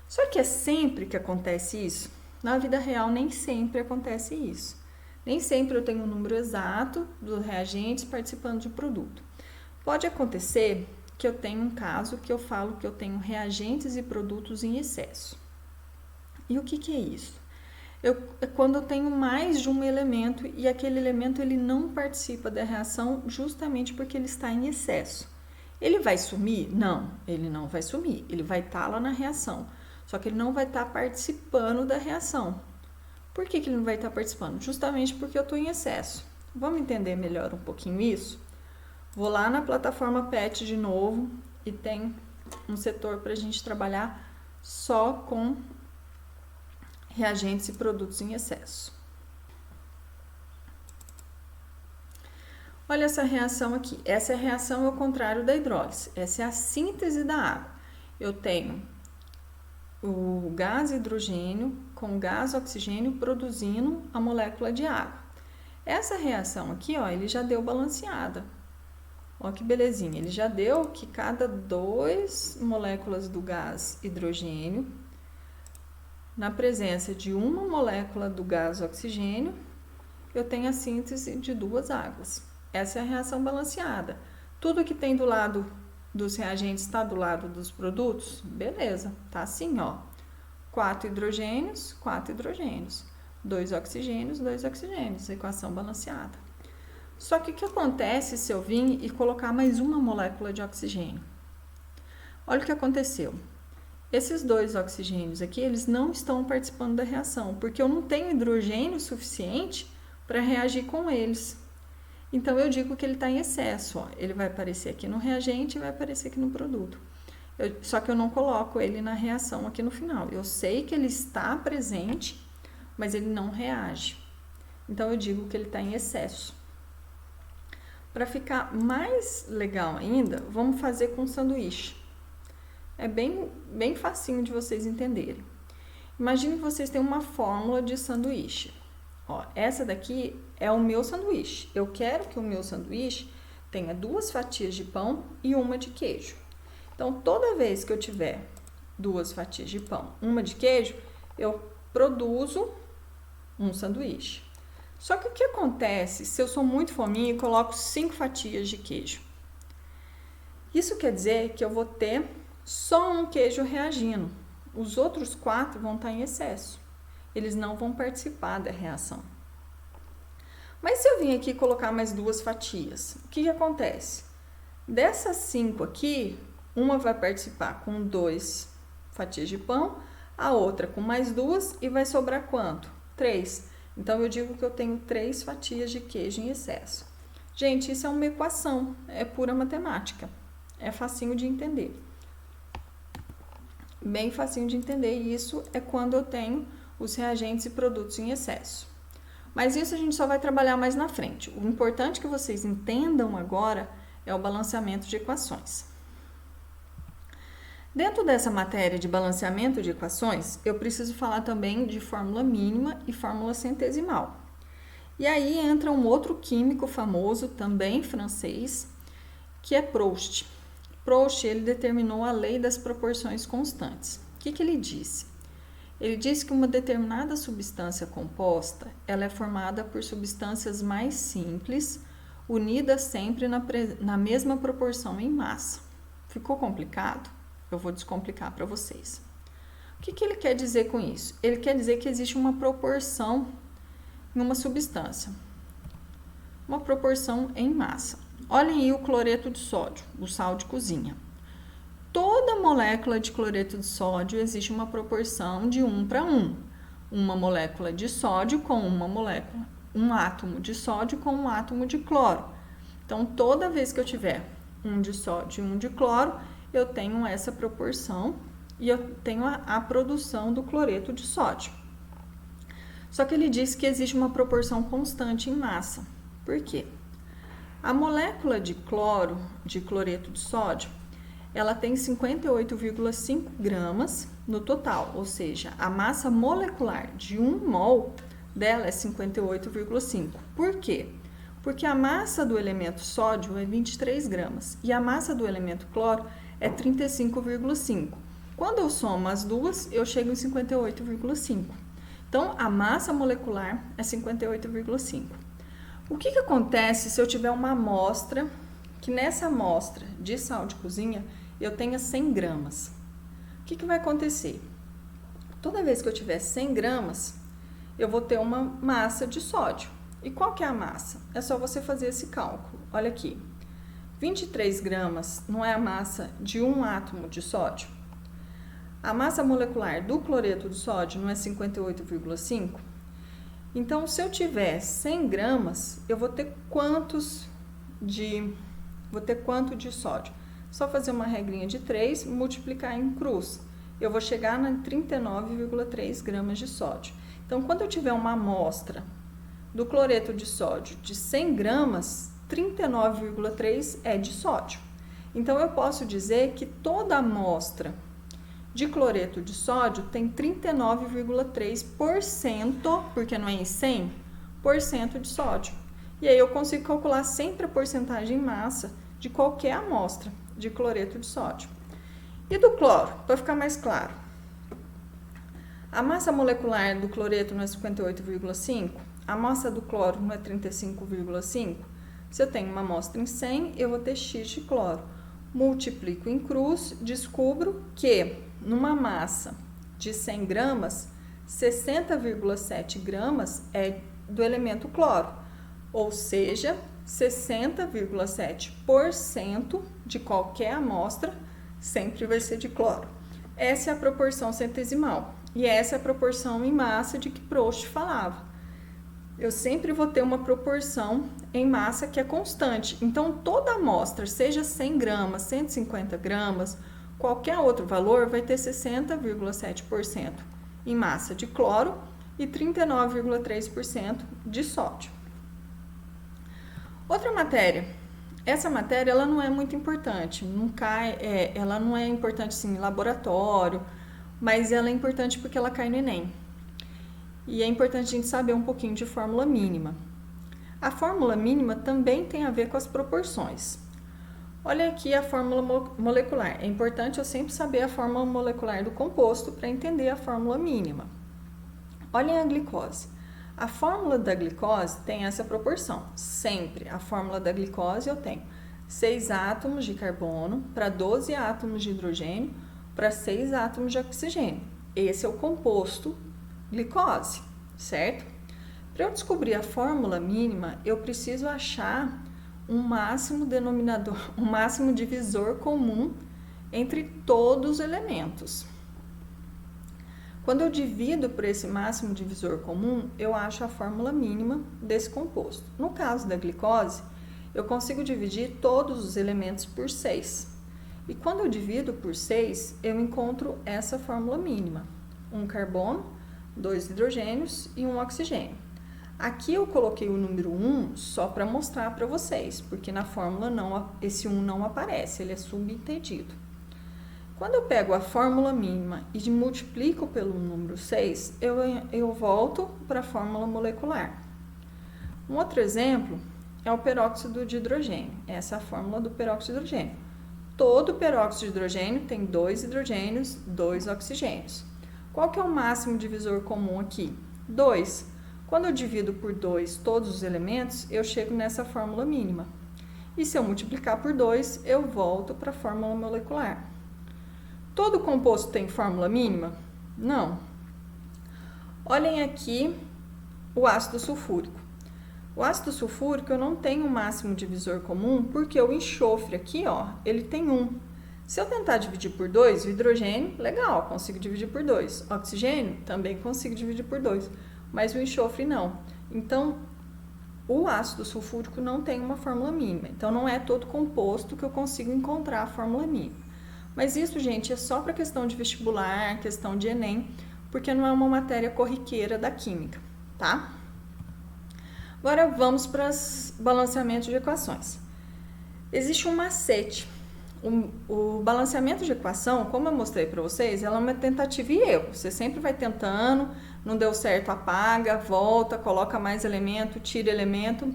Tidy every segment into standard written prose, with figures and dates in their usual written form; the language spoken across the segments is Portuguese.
Só que é sempre que acontece isso? Na vida real, nem sempre acontece isso. Nem sempre eu tenho um número exato dos reagentes participando de produto. Pode acontecer que eu tenha um caso que eu falo que eu tenho reagentes e produtos em excesso. E o que é isso? É quando eu tenho mais de um elemento e aquele elemento ele não participa da reação justamente porque ele está em excesso. Ele vai sumir? Não, ele não vai sumir. Ele vai estar lá na reação. Só que ele não vai estar participando da reação. Por que ele não vai estar participando? Justamente porque eu estou em excesso. Vamos entender melhor um pouquinho isso? Vou lá na plataforma PET de novo e tem um setor para a gente trabalhar só com reagentes e produtos em excesso. Olha essa reação aqui. Essa é a reação ao contrário da hidrólise. Essa é a síntese da água. Eu tenho o gás hidrogênio com gás oxigênio produzindo a molécula de água. Essa reação aqui, ó, ele já deu balanceada. Ó que belezinha, ele já deu que cada 2 moléculas do gás hidrogênio, na presença de uma molécula do gás oxigênio, eu tenho a síntese de 2 águas. Essa é a reação balanceada. Tudo que tem do lado dos reagentes está do lado dos produtos? Beleza, tá assim, ó. 4 hidrogênios, 4 hidrogênios. 2 oxigênios, 2 oxigênios. Equação balanceada. Só que o que acontece se eu vir e colocar mais uma molécula de oxigênio? Olha o que aconteceu. Esses 2 oxigênios aqui, eles não estão participando da reação, porque eu não tenho hidrogênio suficiente para reagir com eles. Então, eu digo que ele está em excesso. Ó. Ele vai aparecer aqui no reagente e vai aparecer aqui no produto. Só que eu não coloco ele na reação aqui no final. Eu sei que ele está presente, mas ele não reage. Então, eu digo que ele está em excesso. Para ficar mais legal ainda, vamos fazer com sanduíche. É bem facinho de vocês entenderem. Imagine que vocês têm uma fórmula de sanduíche. Ó, essa daqui é o meu sanduíche. Eu quero que o meu sanduíche tenha 2 fatias de pão e uma de queijo. Então, toda vez que eu tiver 2 fatias de pão, uma de queijo, eu produzo um sanduíche. Só que o que acontece se eu sou muito fominha e coloco 5 fatias de queijo? Isso quer dizer que eu vou ter só um queijo reagindo. Os outros 4 vão estar em excesso. Eles não vão participar da reação. Mas se eu vim aqui colocar mais 2 fatias, o que acontece? Dessas 5 aqui, uma vai participar com 2 fatias de pão, a outra com mais 2 e vai sobrar quanto? 3. Então, eu digo que eu tenho 3 fatias de queijo em excesso. Gente, isso é uma equação, é pura matemática. É facinho de entender. Bem facinho de entender, e isso é quando eu tenho os reagentes e produtos em excesso. Mas isso a gente só vai trabalhar mais na frente. O importante que vocês entendam agora é o balanceamento de equações. Dentro dessa matéria de balanceamento de equações, eu preciso falar também de fórmula mínima e fórmula centesimal. E aí entra um outro químico famoso, também francês, que é Proust. Proust, ele determinou a lei das proporções constantes. O que ele disse? Ele disse que uma determinada substância composta, ela é formada por substâncias mais simples, unidas sempre na mesma proporção em massa. Ficou complicado? Eu vou descomplicar para vocês. O que ele quer dizer com isso? Ele quer dizer que existe uma proporção em uma substância, uma proporção em massa. Olhem aí o cloreto de sódio, o sal de cozinha. Toda molécula de cloreto de sódio existe uma proporção de 1 para 1. Uma molécula de sódio com uma molécula, um átomo de sódio com um átomo de cloro. Então, toda vez que eu tiver um de sódio e um de cloro, eu tenho essa proporção e eu tenho a produção do cloreto de sódio. Só que ele diz que existe uma proporção constante em massa. Por quê? A molécula de cloro, de cloreto de sódio, ela tem 58,5 gramas no total, ou seja, a massa molecular de 1 mol dela é 58,5. Por quê? Porque a massa do elemento sódio é 23 gramas e a massa do elemento cloro é 35,5. Quando eu somo as duas, eu chego em 58,5. Então, a massa molecular é 58,5. O que acontece se eu tiver uma amostra, que nessa amostra de sal de cozinha eu tenha 100 gramas? O que vai acontecer? Toda vez que eu tiver 100 gramas, eu vou ter uma massa de sódio. E qual que é a massa? É só você fazer esse cálculo. Olha aqui, 23 gramas não é a massa de um átomo de sódio? A massa molecular do cloreto de sódio não é 58,5? Então, se eu tiver 100 gramas, eu vou ter quanto de sódio? Só fazer uma regrinha de 3, multiplicar em cruz. Eu vou chegar em 39,3 gramas de sódio. Então, quando eu tiver uma amostra do cloreto de sódio de 100 gramas, 39,3 é de sódio. Então, eu posso dizer que toda amostra de cloreto de sódio tem 39,3%, porque não é em 100%, de sódio. E aí eu consigo calcular sempre a porcentagem em massa de qualquer amostra de cloreto de sódio. E do cloro, para ficar mais claro. A massa molecular do cloreto não é 58,5? A massa do cloro não é 35,5? Se eu tenho uma amostra em 100, eu vou ter X de cloro. Multiplico em cruz, descubro que numa massa de 100 gramas, 60,7 gramas é do elemento cloro, ou seja, 60,7% de qualquer amostra sempre vai ser de cloro. Essa é a proporção centesimal e essa é a proporção em massa de que Proust falava. Eu sempre vou ter uma proporção em massa que é constante. Então, toda amostra, seja 100 gramas, 150 gramas, qualquer outro valor, vai ter 60,7% em massa de cloro e 39,3% de sódio. Outra matéria. Essa matéria ela não é muito importante, ela não é importante assim, em laboratório, mas ela é importante porque ela cai no Enem. E é importante a gente saber um pouquinho de fórmula mínima. A fórmula mínima também tem a ver com as proporções. Olha aqui a fórmula molecular. É importante eu sempre saber a fórmula molecular do composto para entender a fórmula mínima. Olhem a glicose. A fórmula da glicose tem essa proporção. Sempre a fórmula da glicose eu tenho 6 átomos de carbono para 12 átomos de hidrogênio para 6 átomos de oxigênio. Esse é o composto glicose, certo? Para eu descobrir a fórmula mínima, eu preciso achar um máximo denominador, um máximo divisor comum entre todos os elementos. Quando eu divido por esse máximo divisor comum, eu acho a fórmula mínima desse composto. No caso da glicose, eu consigo dividir todos os elementos por 6. E quando eu divido por 6, eu encontro essa fórmula mínima. Um carbono, 2 hidrogênios e um oxigênio. Aqui eu coloquei o número 1 só para mostrar para vocês, porque na fórmula esse 1 não aparece, ele é subentendido. Quando eu pego a fórmula mínima e multiplico pelo número 6, eu volto para a fórmula molecular. Um outro exemplo é o peróxido de hidrogênio. Essa é a fórmula do peróxido de hidrogênio. Todo peróxido de hidrogênio tem 2 hidrogênios, 2 oxigênios. Qual que é o máximo divisor comum aqui? 2. Quando eu divido por 2 todos os elementos, eu chego nessa fórmula mínima. E se eu multiplicar por 2, eu volto para a fórmula molecular. Todo composto tem fórmula mínima? Não. Olhem aqui o ácido sulfúrico. O ácido sulfúrico eu não tenho um máximo divisor comum porque o enxofre aqui, ó, ele tem 1. Se eu tentar dividir por 2, o hidrogênio, legal, consigo dividir por 2. Oxigênio, também consigo dividir por 2. Mas o enxofre não. Então, o ácido sulfúrico não tem uma fórmula mínima. Então, não é todo composto que eu consigo encontrar a fórmula mínima. Mas isso, gente, é só para questão de vestibular, questão de Enem, porque não é uma matéria corriqueira da química, tá? Agora, vamos para os balanceamentos de equações. Existe um macete. O balanceamento de equação, como eu mostrei para vocês, ela é uma tentativa e erro. Você sempre vai tentando, não deu certo, apaga, volta, coloca mais elemento, tira elemento,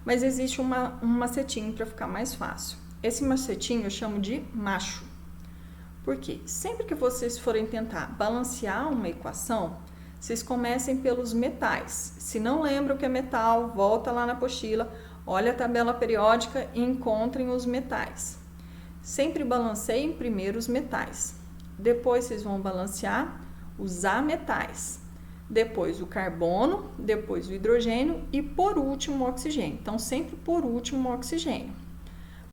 mas existe um macetinho para ficar mais fácil. Esse macetinho eu chamo de macho. Porque sempre que vocês forem tentar balancear uma equação, vocês comecem pelos metais. Se não lembram o que é metal, volta lá na apostila, olha a tabela periódica e encontrem os metais. Sempre balanceiem primeiro os metais. Depois vocês vão balancear os ametais. Depois o carbono, depois o hidrogênio e por último o oxigênio. Então, sempre por último o oxigênio.